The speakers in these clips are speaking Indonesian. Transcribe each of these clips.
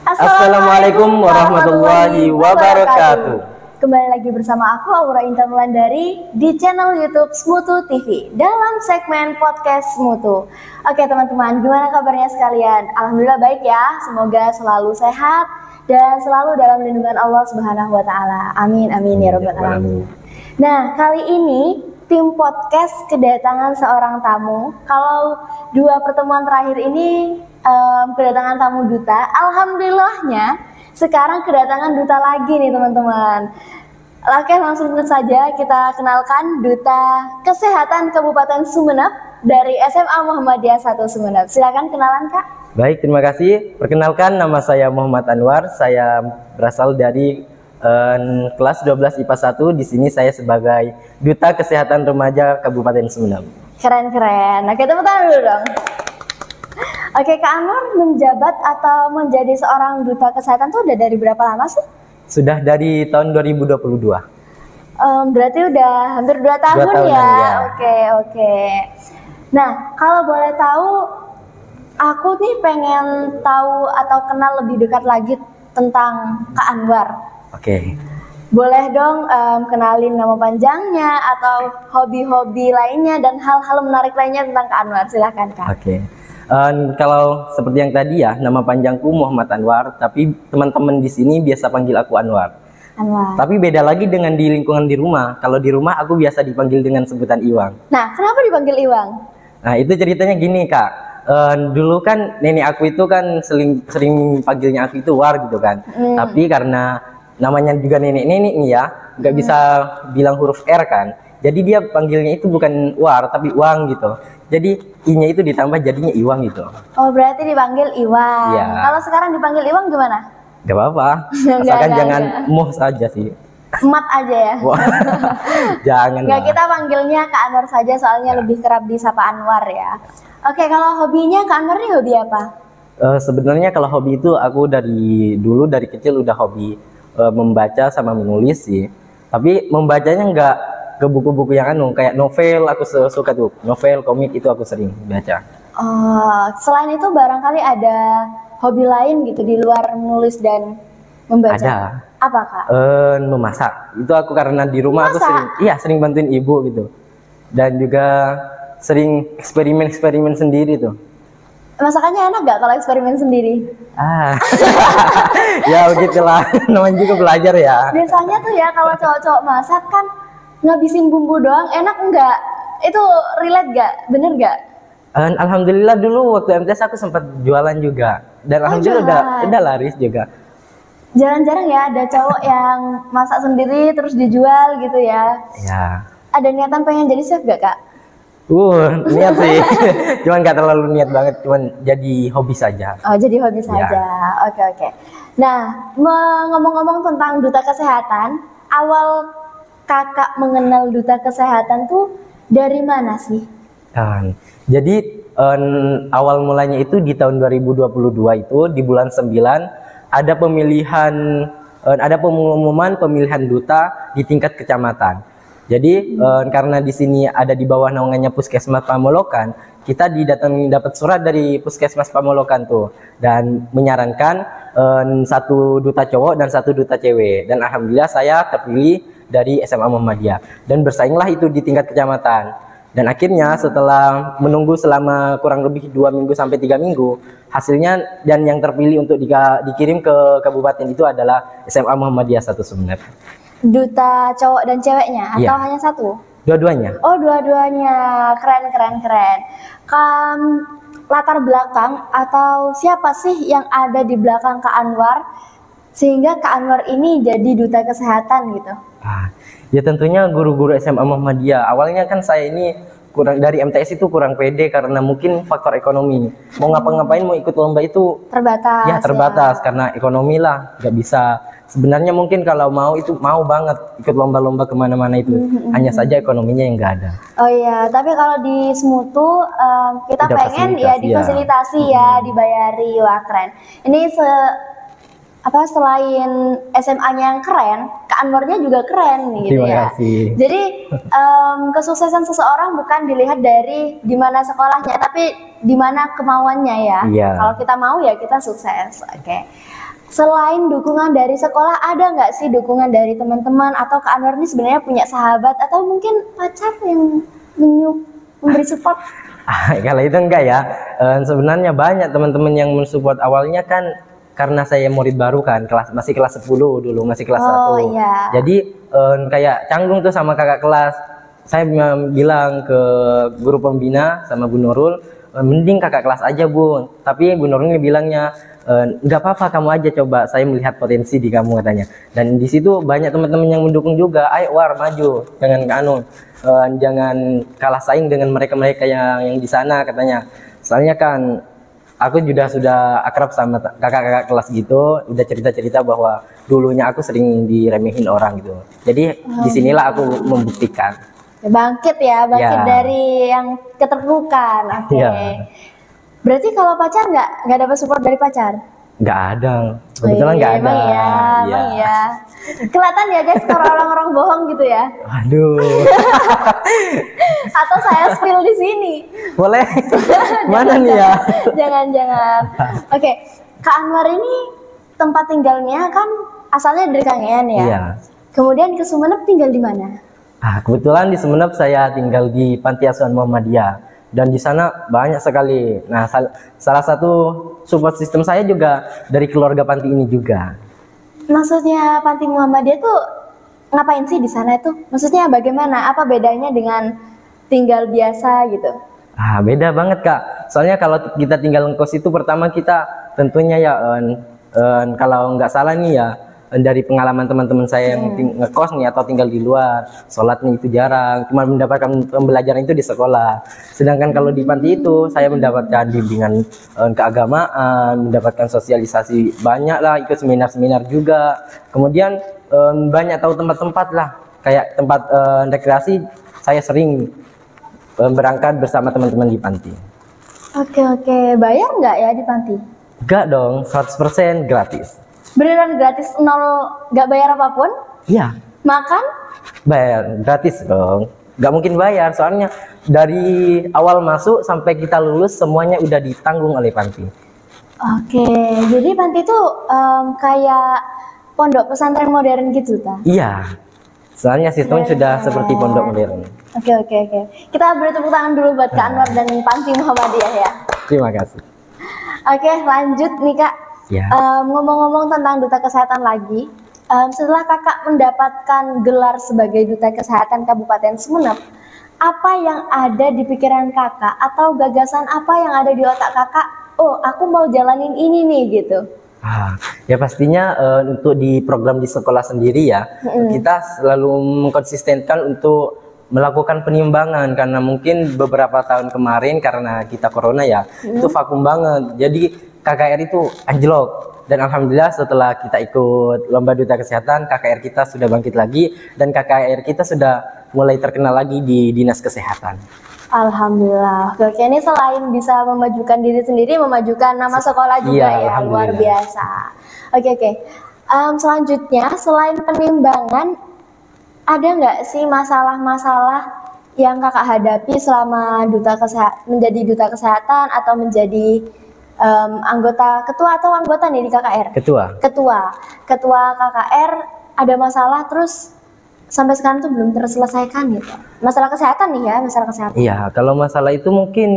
Assalamualaikum warahmatullahi wabarakatuh. Kembali lagi bersama aku Aura Intan Wulandari di channel YouTube Smutu TV dalam segmen podcast Smutu. Oke teman-teman, gimana kabarnya sekalian? Alhamdulillah baik ya. Semoga selalu sehat dan selalu dalam lindungan Allah Subhanahu wa taala. Amin amin ya rabbal alamin. Nah, kali ini tim podcast kedatangan seorang tamu. Kalau dua pertemuan terakhir ini kedatangan tamu duta, alhamdulillahnya sekarang kedatangan duta lagi nih teman-teman. Oke, langsung saja kita kenalkan Duta Kesehatan Kabupaten Sumeneb dari SMA Muhammadiyah 1 Sumeneb. Silakan kenalan Kak. Baik, terima kasih. Perkenalkan, nama saya Muhammad Anwar. Saya berasal dari kelas 12 IPA 1. Di sini saya sebagai Duta Kesehatan Remaja Kabupaten Sumeneb. Keren-keren. Oke, tepuk tangan dulu dong. Oke, Kak Anwar menjabat atau menjadi seorang duta kesehatan tuh udah dari berapa lama sih? Sudah dari tahun 2022. Berarti udah hampir 2 tahun ya? Oke. Nah, kalau boleh tahu, aku nih pengen tahu atau kenal lebih dekat lagi tentang Kak Anwar. Oke. Boleh dong kenalin nama panjangnya atau hobi-hobi lainnya dan hal-hal menarik lainnya tentang Kak Anwar. Silahkan Kak. Oke. Kalau seperti yang tadi ya, nama panjangku Muhammad Anwar, tapi teman-teman di sini biasa panggil aku Anwar. Anwar. Tapi beda lagi dengan di lingkungan di rumah. Kalau di rumah aku biasa dipanggil dengan sebutan Iwang. Nah, kenapa dipanggil Iwang? Nah, itu ceritanya gini Kak. Dulu kan nenek aku itu kan sering panggilnya aku itu War gitu kan. Tapi karena namanya juga nenek-nenek nih ya, nggak bisa bilang huruf R kan. Jadi dia panggilnya itu bukan War tapi Uang gitu. Jadi I-nya itu ditambah jadinya Iwang gitu. Oh, berarti dipanggil Iwang. Iya. Kalau sekarang dipanggil Iwang gimana? Gak apa-apa. Asalkan jangan muh saja sih. Mat aja ya. Jangan. Nggak, kita panggilnya Kak Anwar saja soalnya lebih kerap disapa Anwar ya. Oke, kalau hobinya Kak Anwar nih hobi apa? Sebenarnya kalau hobi itu aku dari kecil udah hobi membaca sama menulis sih. Tapi membacanya nggak ke buku-buku yang kayak novel, aku suka tuh novel, komik itu aku sering baca. Selain itu barangkali ada hobi lain gitu di luar menulis dan membaca? Ada. Apa Kak? Memasak. Itu aku karena di rumah aku sering bantuin ibu gitu. Dan juga sering eksperimen sendiri tuh. Masakannya enak gak kalau eksperimen sendiri? Ya begitulah, namanya juga belajar ya. Biasanya tuh ya kalau cowok-cowok masak kan ngabisin bumbu doang, enak enggak? Itu relate gak? Bener gak? Alhamdulillah dulu waktu MTS aku sempat jualan juga. Dan alhamdulillah udah laris juga. Jarang-jarang ya ada cowok yang masak sendiri terus dijual gitu ya. Ya. Ada niatan pengen jadi chef gak Kak? Niat sih. Cuman gak terlalu niat banget, cuman jadi hobi saja. Oh, jadi hobi saja. Oke. Nah, ngomong-ngomong tentang duta kesehatan, awal Kakak mengenal duta kesehatan tuh dari mana sih? Jadi awal mulanya itu di tahun 2022 itu di bulan 9 ada pengumuman pemilihan duta di tingkat kecamatan. Jadi karena di sini ada di bawah naungannya Puskesmas Pamolokan, kita dapat surat dari Puskesmas Pamolokan tuh dan menyarankan 1 duta cowok dan 1 duta cewek. Dan alhamdulillah saya terpilih dari SMA Muhammadiyah dan bersainglah itu di tingkat kecamatan. Dan akhirnya setelah menunggu selama kurang lebih 2 minggu sampai 3 minggu, hasilnya dan yang terpilih untuk dikirim ke kabupaten itu adalah SMA Muhammadiyah 1 Sumeneb. Duta cowok dan ceweknya atau hanya 1? Dua-duanya. Oh, dua-duanya. Keren. Latar belakang atau siapa sih yang ada di belakang Kak Anwar sehingga Kak Anwar ini jadi duta kesehatan gitu? Ya tentunya guru-guru SMA Muhammadiyah. Awalnya kan saya ini dari MTS itu kurang pede karena mungkin faktor ekonomi. Mau ngapa-ngapain, mau ikut lomba itu terbatas. Ya terbatas karena ekonomi lah, nggak bisa. Sebenarnya mungkin kalau mau itu mau banget ikut lomba-lomba kemana-mana itu. Hanya saja ekonominya yang nggak ada. Oh iya, tapi kalau di Smutu kita pengen ya difasilitasi ya, dibayari. Wah keren. Ini selain SMA-nya yang keren, Kak Anwarnya juga keren gitu. Terima kasih. Jadi kesuksesan seseorang bukan dilihat dari di mana sekolahnya, tapi di mana kemauannya ya. Kalau kita mau ya kita sukses. Oke. Selain dukungan dari sekolah, ada nggak sih dukungan dari teman-teman atau Kak Anwar ini sebenarnya punya sahabat atau mungkin pacar yang memberi support? Kalau itu enggak ya. Sebenarnya banyak teman-teman yang mensupport. Awalnya kan karena saya murid baru kan, masih kelas 10 dulu, masih kelas 1. Iya. Jadi kayak canggung tuh sama kakak kelas. Saya bilang ke guru pembina sama Bu Nurul, mending kakak kelas aja Bu. Tapi Bu Nurul bilangnya, nggak apa-apa kamu aja coba, saya melihat potensi di kamu katanya. Dan di situ banyak teman-teman yang mendukung juga. Ayo War, maju, jangan kalah saing dengan mereka-mereka yang di sana katanya. Soalnya kan aku sudah akrab sama kakak-kakak kelas gitu, udah cerita-cerita bahwa dulunya aku sering diremehin orang gitu. Jadi disinilah aku membuktikan. Bangkit Ya. dari yang keterpurukan. Oke. Ya. Berarti kalau pacar nggak dapat support dari pacar? Nggak ada, kebetulan nggak ada. Emang iya. Kelihatan ya guys kalau orang-orang bohong gitu ya. Waduh. Atau saya spill di sini. Boleh? Mana nih ya? Jangan. Oke, Kak Anwar ini tempat tinggalnya kan asalnya dari Kangean ya. Iya. Kemudian ke Sumeneb tinggal di mana? Kebetulan di Sumeneb saya tinggal di Panti Asuhan Muhammadiyah dan di sana banyak sekali. Nah, salah satu support sistem saya juga dari keluarga panti ini juga. Maksudnya Panti Muhammadiyah tuh ngapain sih di sana itu? Maksudnya bagaimana? Apa bedanya dengan tinggal biasa gitu? Beda banget Kak. Soalnya kalau kita tinggal ngekos itu pertama kita tentunya ya kalau nggak salah nih ya, dari pengalaman teman-teman saya yang ngekos nih atau tinggal di luar, sholatnya itu jarang, cuma mendapatkan pembelajaran itu di sekolah. Sedangkan kalau di panti itu saya mendapatkan bimbingan keagamaan, mendapatkan sosialisasi banyak lah, ikut seminar-seminar juga. Kemudian banyak tahu tempat-tempat lah, kayak tempat rekreasi. Saya sering berangkat bersama teman-teman di panti. Oke, bayar nggak ya di panti? Enggak dong, 100% gratis. Beneran gratis, nol, nggak bayar apapun? Iya. Makan? Bayar, gratis dong. Nggak mungkin bayar, soalnya dari awal masuk sampai kita lulus semuanya udah ditanggung oleh panti. Oke, jadi panti itu kayak pondok pesantren modern gitu, ta? Iya, soalnya sistemnya sudah seperti pondok modern. Oke. Kita beri tepuk tangan dulu buat Kak Anwar dan Panti Muhammadiyah ya. Terima kasih. Oke, lanjut nih Kak. Ya. Ngomong-ngomong tentang duta kesehatan lagi, setelah kakak mendapatkan gelar sebagai duta kesehatan Kabupaten Sumeneb, apa yang ada di pikiran kakak atau gagasan apa yang ada di otak kakak? Oh, aku mau jalanin ini nih gitu. Ya pastinya untuk di program di sekolah sendiri ya, kita selalu mengkonsistenkan untuk melakukan penimbangan karena mungkin beberapa tahun kemarin karena kita corona ya, itu vakum banget. Jadi KKR itu anjlok, dan alhamdulillah setelah kita ikut lomba duta kesehatan, KKR kita sudah bangkit lagi dan KKR kita sudah mulai terkenal lagi di dinas kesehatan. Alhamdulillah. Oke, ini selain bisa memajukan diri sendiri, memajukan nama sekolah juga Iya, ya, luar biasa. Oke. Selanjutnya, selain penimbangan, ada nggak sih masalah-masalah yang kakak hadapi selama menjadi duta kesehatan atau menjadi ketua anggota nih di KKR? Ketua KKR ada masalah terus sampai sekarang tuh belum terselesaikan gitu. Masalah kesehatan nih ya, masalah kesehatan. Iya, kalau masalah itu mungkin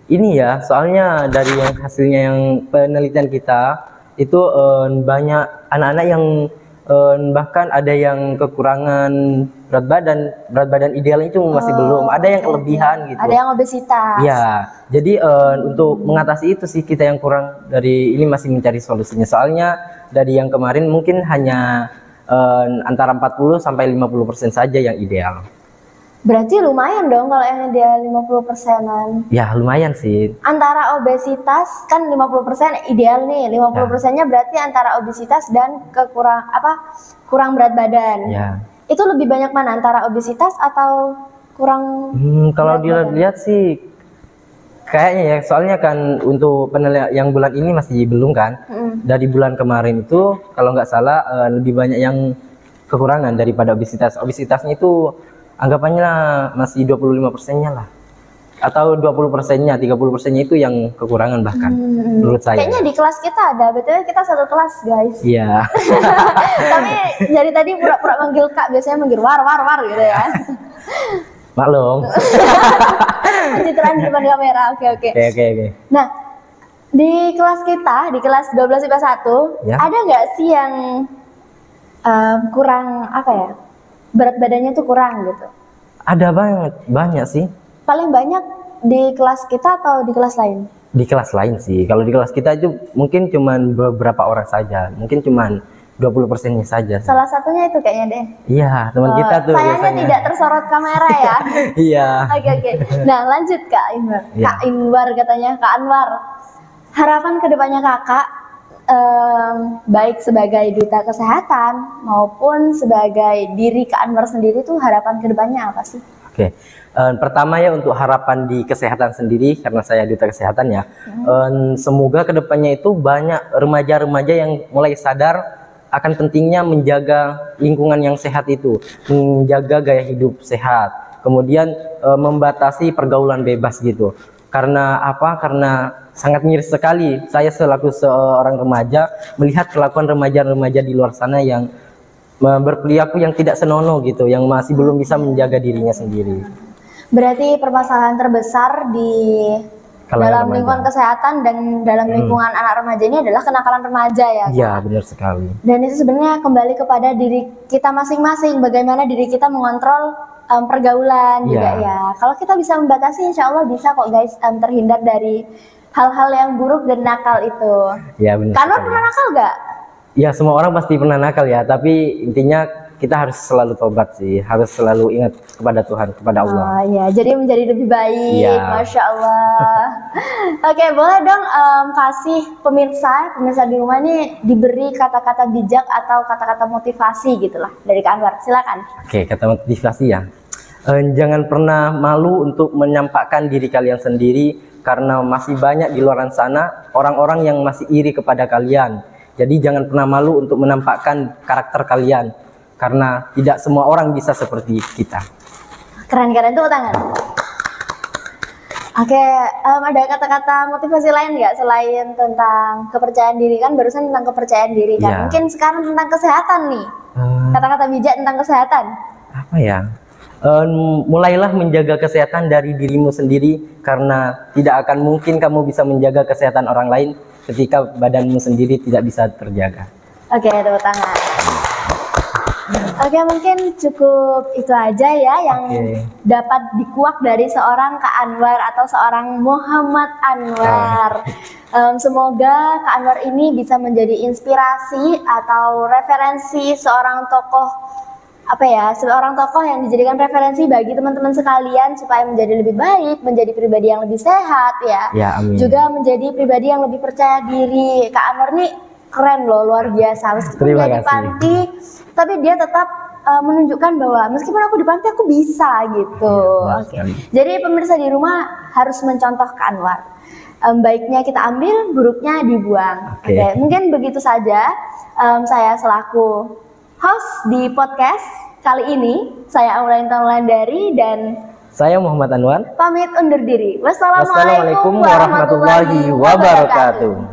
ini ya, soalnya dari yang hasilnya yang penelitian kita itu banyak anak-anak yang bahkan ada yang kekurangan berat badan ideal itu masih belum, ada yang kelebihan gitu. Ada yang obesitas. Iya, jadi untuk mengatasi itu sih kita yang kurang dari ini masih mencari solusinya. Soalnya dari yang kemarin mungkin hanya antara 40 sampai 50% saja yang ideal. Berarti lumayan dong kalau yang ideal 50%-an. Ya lumayan sih. Antara obesitas kan 50% ideal nih, 50%-nya berarti antara obesitas dan kurang berat badan. Ya. Itu lebih banyak mana, antara obesitas atau kurang? Kalau dilihat sih kayaknya ya, soalnya kan untuk penilaian yang bulan ini masih belum kan. Dari bulan kemarin itu kalau nggak salah lebih banyak yang kekurangan daripada obesitas. Obesitasnya itu anggapannya masih 25%-nya lah. atau 20%-nya, 30%-nya itu yang kekurangan bahkan menurut saya. Kayaknya di kelas kita ada, betul kita satu kelas guys. Iya. Tapi dari tadi pura-pura manggil kak, biasanya manggil war gitu ya. Maklum. Pencitraan di depan kamera, oke. Oke. Nah, di kelas kita, di kelas 12 IPA 1, Ya. ada nggak sih yang kurang apa ya? Berat badannya tuh kurang gitu. Ada banyak sih. Paling banyak di kelas kita atau di kelas lain? Di kelas lain sih. Kalau di kelas kita itu mungkin cuman beberapa orang saja. Mungkin cuman 20%-nya saja. Salah satunya itu kayaknya deh. Iya, teman kita tuh sayangnya biasanya. tidak tersorot kamera ya. Iya. Oke. Nah, lanjut Kak Inwar. Iya. Kak Inwar katanya, Kak Anwar. Harapan kedepannya kakak, baik sebagai duta kesehatan maupun sebagai diri Kak Anwar sendiri tuh harapan kedepannya apa sih? Oke. Pertama ya untuk harapan di kesehatan sendiri, karena saya duta kesehatan ya. Semoga kedepannya itu banyak remaja-remaja yang mulai sadar akan pentingnya menjaga lingkungan yang sehat itu, menjaga gaya hidup sehat, kemudian membatasi pergaulan bebas gitu. Karena apa? Karena sangat miris sekali saya selaku seorang remaja melihat kelakuan remaja-remaja di luar sana yang berperilaku yang tidak senonoh gitu, yang masih belum bisa menjaga dirinya sendiri. Berarti permasalahan terbesar di dalam Remaja. lingkungan kesehatan dan dalam lingkungan anak remaja ini adalah kenakalan remaja ya. Iya, benar sekali. Dan itu sebenarnya kembali kepada diri kita masing-masing, bagaimana diri kita mengontrol pergaulan juga ya. Kalau kita bisa membatasi, insya Allah bisa kok guys terhindar dari hal-hal yang buruk dan nakal itu. Ya, benar. Karena pernah nakal gak? Ya, semua orang pasti pernah nakal ya, tapi intinya kita harus selalu tobat sih, harus selalu ingat kepada Tuhan, kepada Allah. Oh ya, jadi menjadi lebih baik, Ya. Masya Allah. Oke, boleh dong kasih pemirsa di rumah ini diberi kata-kata bijak atau kata-kata motivasi gitulah dari Kak Anwar, silakan. Oke, kata motivasi ya. Jangan pernah malu untuk menyampaikan diri kalian sendiri, karena masih banyak di luar sana orang-orang yang masih iri kepada kalian. Jadi jangan pernah malu untuk menampakkan karakter kalian, karena tidak semua orang bisa seperti kita. Keren-keren, tuh tangan. Oke, ada kata-kata motivasi lain nggak selain tentang kepercayaan diri? Kan barusan tentang kepercayaan diri kan. Ya. Mungkin sekarang tentang kesehatan nih. Kata-kata bijak tentang kesehatan. Apa ya? Mulailah menjaga kesehatan dari dirimu sendiri, karena tidak akan mungkin kamu bisa menjaga kesehatan orang lain ketika badanmu sendiri tidak bisa terjaga. Oke, tepuk tangan. Oke, mungkin cukup itu aja ya yang dapat dikuak dari seorang Kak Anwar atau seorang Muhammad Anwar. Semoga Kak Anwar ini bisa menjadi inspirasi atau referensi seorang tokoh seorang tokoh yang dijadikan referensi bagi teman-teman sekalian supaya menjadi lebih baik, menjadi pribadi yang lebih sehat ya. Ya, amin. Juga menjadi pribadi yang lebih percaya diri. Kak Anwar nih keren loh, luar biasa. Meskipun Terima dia di kasih. panti, tapi dia tetap menunjukkan bahwa meskipun aku di panti aku bisa gitu. Ya, Oke. Jadi pemirsa di rumah harus mencontoh Kak Anwar. Baiknya kita ambil, buruknya dibuang. Oke. Mungkin begitu saja saya selaku host di podcast kali ini. Saya Aura Intanulandari dan Saya Muhammad Anwar. pamit undur diri. Wassalamualaikum warahmatullahi wabarakatuh.